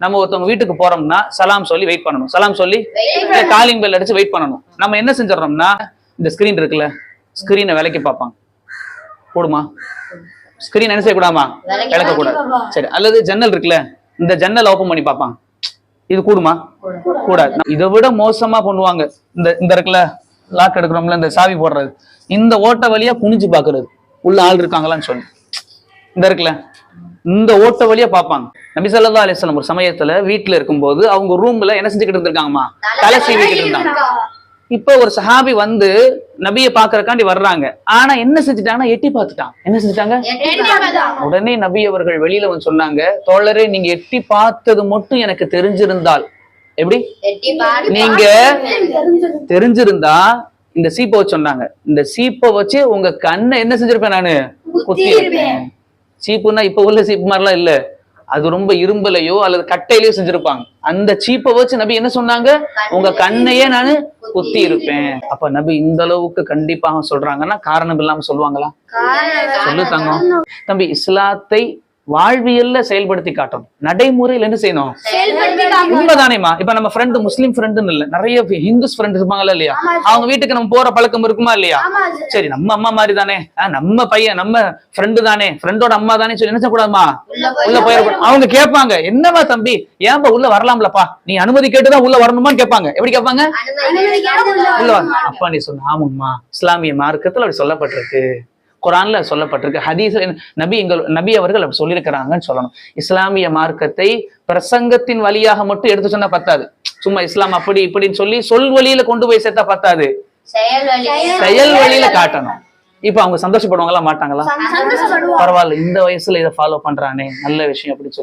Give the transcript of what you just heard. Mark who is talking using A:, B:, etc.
A: நம்ம ஒருத்தவங்க வீட்டுக்கு போறோம்னா சலாம் சொல்லி வெயிட் பண்ணணும், சலாம் சொல்லி காலிங் பெல் அடிச்சு வெயிட் பண்ணணும். நம்ம என்ன செஞ்சிடறோம்னா இந்த ஸ்கிரீன் இருக்குல்ல, ஸ்கிரீனை விலைக்கு பார்ப்பாங்க, கூடுமா? ஸ்கிரீன் என்ன செய்யக்கூடாமா? விளக்க கூடாது. சரி, அல்லது ஜன்னல் இருக்குல்ல, இந்த ஜன்னல் ஓபன் பண்ணி பார்ப்பாங்க, இது கூடுமா? கூடாது. இதை விட மோசமா பண்ணுவாங்க, இந்த இருக்குல்ல லாக் எடுக்கிறோம்ல, இந்த சாவி போடுறது, இந்த ஓட்ட வழியா குனிஞ்சு பாக்குறது உள்ள ஆள் இருக்காங்களான்னு சொல்லி. இந்த இருக்குல்ல, இந்த ஓட்ட வழியா பார்ப்பாங்க. நபி ஸல்லல்லாஹு அலைஹி வஸல்லம் ஒரு சமயத்துல வீட்டுல இருக்கும்போது அவங்க ரூம்ல என்ன செஞ்சுக்கிட்டு இருந்திருக்காங்கம்மா? தலை சீவிக்கிட்டு இருந்தாங்க. இப்ப ஒரு சஹாபி வந்து நபியை பாக்குறக்காண்டி வர்றாங்க. ஆனா என்ன செஞ்சுட்டாங்கன்னா எட்டி பார்த்துட்டாங்க. என்ன செஞ்சுட்டாங்க? உடனே நபி அவர்கள் வெளியில வந்து சொன்னாங்க, தோழரே நீங்க எட்டி பார்த்தது மட்டும் எனக்கு தெரிஞ்சிருந்தால், எப்படி நீங்க தெரிஞ்சிருந்தா இந்த சீப்பை வச்சு சொன்னாங்க, இந்த சீப்பை வச்சு உங்க கண்ணை என்ன செஞ்சிருப்பேன் நானு? குத்தி இருப்பேன். சீப்புன்னா இப்ப உள்ள சீப்பு மாதிரிலாம் இல்ல, அது ரொம்ப இரும்பலையோ அல்லது கட்டையிலயோ செஞ்சிருப்பாங்க. அந்த சீப்பை வச்சு நபி என்ன சொன்னாங்க? உங்க கண்ணையே நானு குத்தி இருப்பேன். அப்ப நபி இந்த அளவுக்கு கண்டிப்பாக சொல்றாங்கன்னா காரணம் இல்லாம சொல்லுவாங்களா? சொல்லு தங்கம். தம்பி, இஸ்லாத்தை வாழ்வியல்ல செயல்படுத்தி காட்டணும், நடைமுறையில் என்ன செய்யணும்? உண்மைதானேமா? இப்ப நம்ம ஃப்ரெண்டு முஸ்லீம் ஃப்ரெண்டுன்னு இல்ல, நிறைய ஹிந்துஸ் ஃப்ரெண்ட் இருப்பாங்களா இல்லையா? அவங்க வீட்டுக்கு நம்ம போற பழக்கம் இருக்குமா இல்லையா? சரி, நம்ம அம்மா மாதிரி தானே, நம்ம பையன் நம்ம ஃப்ரெண்டு தானே, ஃப்ரெண்டோட அம்மா தானே சொல்லி என்ன செய்யக்கூடாதுமா? உள்ள போயிடக்கூடாது. அவங்க கேட்பாங்க, என்னவா தம்பி ஏன்பா உள்ள வரலாம்லப்பா, நீ அனுமதி கேட்டுதான் உள்ள வரணுமான்னு கேட்பாங்க. எப்படி கேட்பாங்க? உள்ள வர. அப்பா நீ சொன்ன ஆமாம்மா, இஸ்லாமிய மார்க்கத்துல அப்படி சொல்லப்பட்டிருக்கு, குரான்ல சொல்லப்பட்டிருக்கு, ஹதீஸ்ல நபி அவர்கள் அப்படி சொல்லியிருக்கிறாங்கன்னு சொல்லணும். இஸ்லாமிய மார்க்கத்தை பிரசங்கத்தின் வழியாக மட்டும் எடுத்து சொன்னா பத்தாது, சும்மா இஸ்லாம் அப்படி இப்படின்னு சொல்லி சொல் வழியில கொண்டு போய் சேர்த்தா பத்தாது, செயல் வழியில காட்டணும். இப்ப அவங்க சந்தோஷப்படுவாங்களா மாட்டாங்களா? பரவாயில்ல, இந்த வயசுல இதை ஃபாலோ பண்றானே நல்ல விஷயம் அப்படி சொல்லி